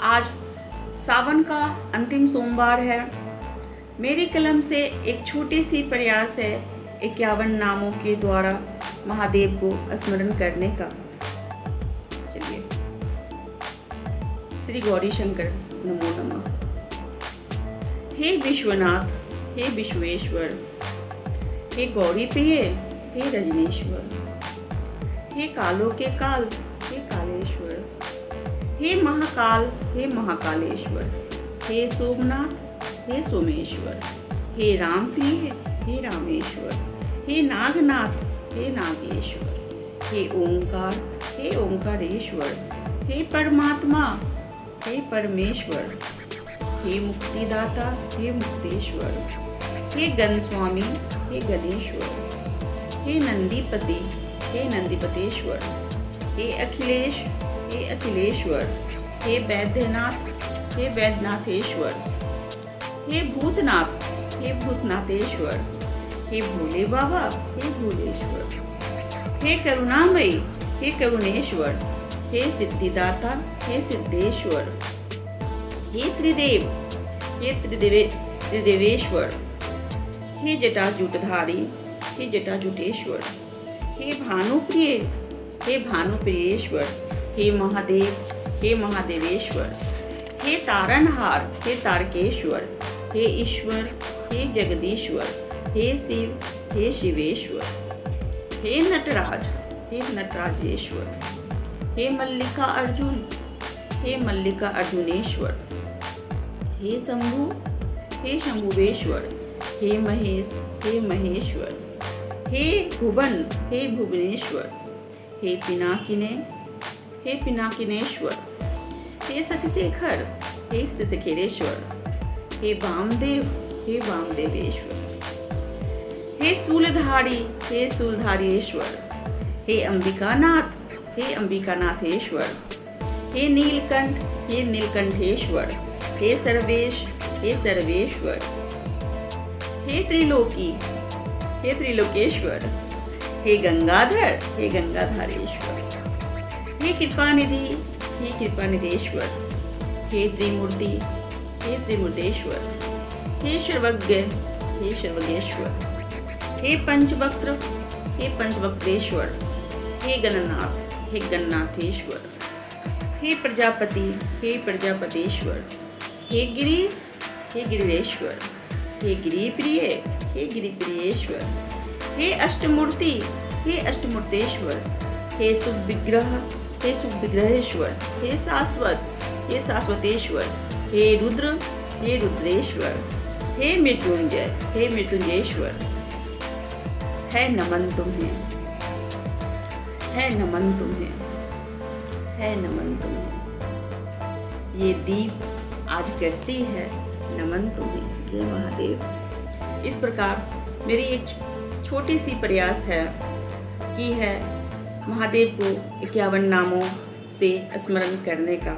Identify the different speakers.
Speaker 1: आज सावन का अंतिम सोमवार है। मेरी कलम से एक छोटी सी प्रयास है 51 नामों के द्वारा महादेव को स्मरण करने का। चलिए, श्री गौरी शंकर नमो नमः। हे विश्वनाथ, हे विश्वेश्वर, हे गौरी प्रिय, हे रजनीश्वर, हे कालों के काल, हे कालेश्वर, हे महाकाल, हे महाकालेश्वर, हे सोमनाथ, हे सोमेश्वर, हे राम प्रिय, हे रामेश्वर, हे नागनाथ, हे नागेश्वर, हे ओंकार, हे ओंकारेश्वर, हे परमात्मा, हे परमेश्वर, हे मुक्तिदाता, हे मुक्तेश्वर, हे गण स्वामी, हे गणेश्वर, हे नंदीपति, हे नंदीपतेश्वर, हे अखिलेश, हे अखिलेश्वर, हे वैद्यनाथ, हे वैद्यनाथेश्वर, हे भूतनाथ, हे भूतनाथेश्वर, हे भोले बाबा, हे भोलेश्वर, हे करुणामयी, हे करुणेश्वर, हे सिद्धिदाता, हे सिद्धेश्वर, हे त्रिदेव, हे त्रिदेवेश्वर, हे जटाजूटधारी, हे जटाजूटेश्वर, हे भानुप्रिय, हे भानुप्रियेश्वर, हे महादेव, हे महादेवेश्वर, हे तारनहार, हे तारकेश्वर, हे ईश्वर, हे जगदीश्वर, हे शिव, हे शिवेश्वर, हे नटराज, हे नटराजेश्वर, हे मल्लिका अर्जुन, हे मल्लिका अर्जुनेश्वर, हे शंभु, हे शंभुवेश्वर, हे महेश, हे महेश्वर, हे भुवन, हे भुवनेश्वर, हे पिनाकिने, हे पिनाकिनेश्वर, हे शशिशेखर, हे शशिशेखरेश्वर, हे वामदेव, हे वामदेवेश्वर, हे शूलधारी, हे शूलधारीश्वर, हे अंबिकानाथ, हे अंबिकानाथेश्वर, हे नीलकंठ, हे नीलकंठेश्वर, हे सर्वेश, हे सर्वेश्वर, हे त्रिलोकी, हे त्रिलोकेश्वर, हे गंगाधर, हे गंगाधरेश्वर, हे कृपानिधि, हे कृपानिधेश्वर, हे त्रिमूर्ति, हे त्रिमूर्तेश्वर, हे सर्वज्ञ, हे सर्वज्ञेश्वर, हे पंचवक्त्र, हे पंचवक्त्रेश्वर, हे गणनाथ, हे गणनाथेश्वर, हे प्रजापति, हे प्रजापतेश्वर, हे गिरीश, हे गिरीश्वर, हे गिरिप्रिय, हे गिरिप्रियेश्वर, हे अष्टमूर्ति, हे अष्टमूर्तेश्वर, हे सुविग्रह, हे सुविग्रहेश्वर, हे शाश्वत, हे शाश्वतेश्वर, हे रुद्र, हे रुद्रेश्वर, हे मृत्युंजय, हे मृत्युंजयेश्वर, है नमन तुम्हें, है नमन तुम्हें, है नमन तुम्हें। ये दीप आज करती है नमन तुम्हें, जय महादेव। इस प्रकार मेरी एक छोटी सी प्रयास है की है महादेव को 51 नामों से स्मरण करने का।